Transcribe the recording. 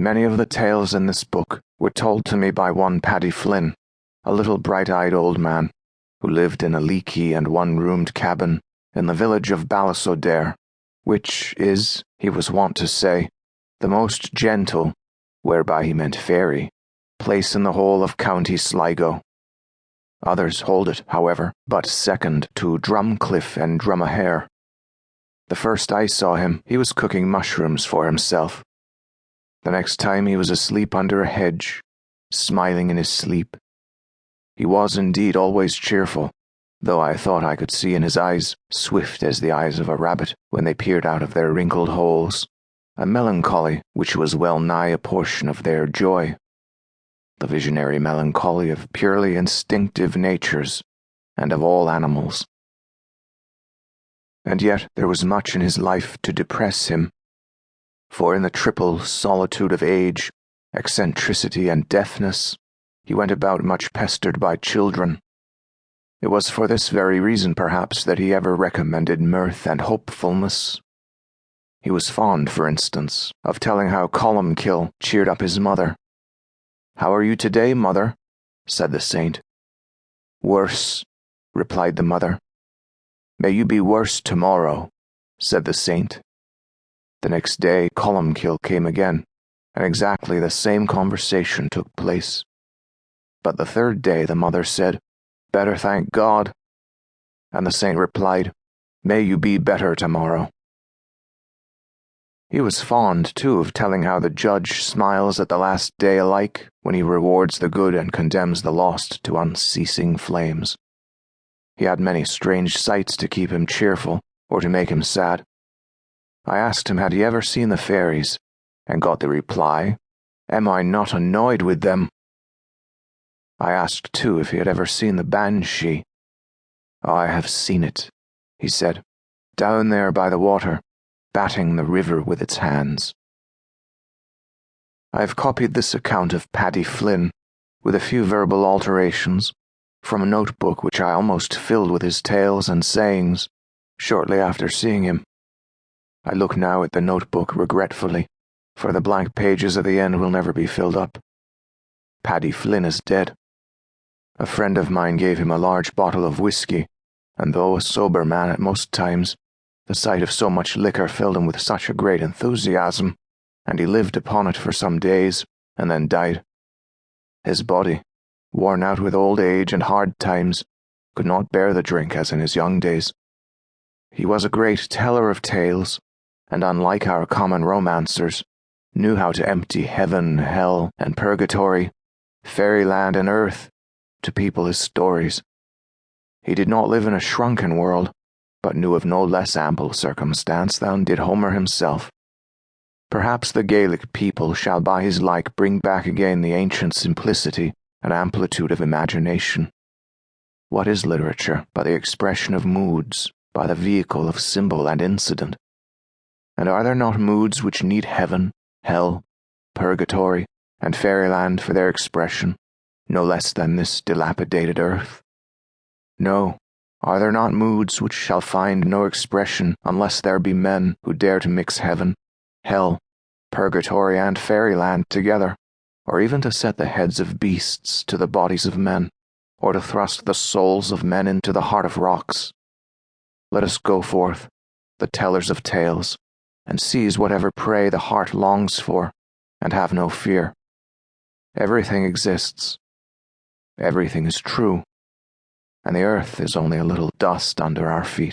Many of the tales in this book were told to me by one Paddy Flynn, a little bright-eyed old man, who lived in a leaky and one-roomed cabin in the village of Ballisodare, which is, he was wont to say, the most gentle, whereby he meant fairy, place in the whole of County Sligo. Others hold it, however, but second to Drumcliff and Drumahair. The first I saw him, he was cooking mushrooms for himself. The next time he was asleep under a hedge, smiling in his sleep. He was indeed always cheerful, though I thought I could see in his eyes, swift as the eyes of a rabbit when they peered out of their wrinkled holes, a melancholy which was well nigh a portion of their joy, the visionary melancholy of purely instinctive natures and of all animals. And yet there was much in his life to depress him, for in the triple solitude of age, eccentricity, and deafness, he went about much pestered by children. It was for this very reason, perhaps, that he ever recommended mirth and hopefulness. He was fond, for instance, of telling how Columkill cheered up his mother. "How are you today, mother?" said the saint. "Worse," replied the mother. "May you be worse tomorrow," said the saint. The next day Columkill came again, and exactly the same conversation took place. But the third day the mother said, "Better, thank God," and the saint replied, "May you be better tomorrow." He was fond, too, of telling how the judge smiles at the last day alike when he rewards the good and condemns the lost to unceasing flames. He had many strange sights to keep him cheerful or to make him sad. I asked him had he ever seen the fairies, and got the reply, "Am I not annoyed with them?" I asked, too, if he had ever seen the banshee. "Oh, I have seen it," he said, "down there by the water, batting the river with its hands." I have copied this account of Paddy Flynn, with a few verbal alterations, from a notebook which I almost filled with his tales and sayings, shortly after seeing him. I look now at the notebook regretfully, for the blank pages at the end will never be filled up. Paddy Flynn is dead. A friend of mine gave him a large bottle of whiskey, and though a sober man at most times, the sight of so much liquor filled him with such a great enthusiasm, and he lived upon it for some days, and then died. His body, worn out with old age and hard times, could not bear the drink as in his young days. He was a great teller of tales, and unlike our common romancers, knew how to empty heaven, hell, and purgatory, fairyland and earth, to people his stories. He did not live in a shrunken world, but knew of no less ample circumstance than did Homer himself. Perhaps the Gaelic people shall by his like bring back again the ancient simplicity and amplitude of imagination. What is literature but the expression of moods by the vehicle of symbol and incident? And are there not moods which need heaven, hell, purgatory, and fairyland for their expression, no less than this dilapidated earth? No, are there not moods which shall find no expression unless there be men who dare to mix heaven, hell, purgatory, and fairyland together, or even to set the heads of beasts to the bodies of men, or to thrust the souls of men into the heart of rocks? Let us go forth, the tellers of tales, and seize whatever prey the heart longs for, and have no fear. Everything exists. Everything is true, and the earth is only a little dust under our feet.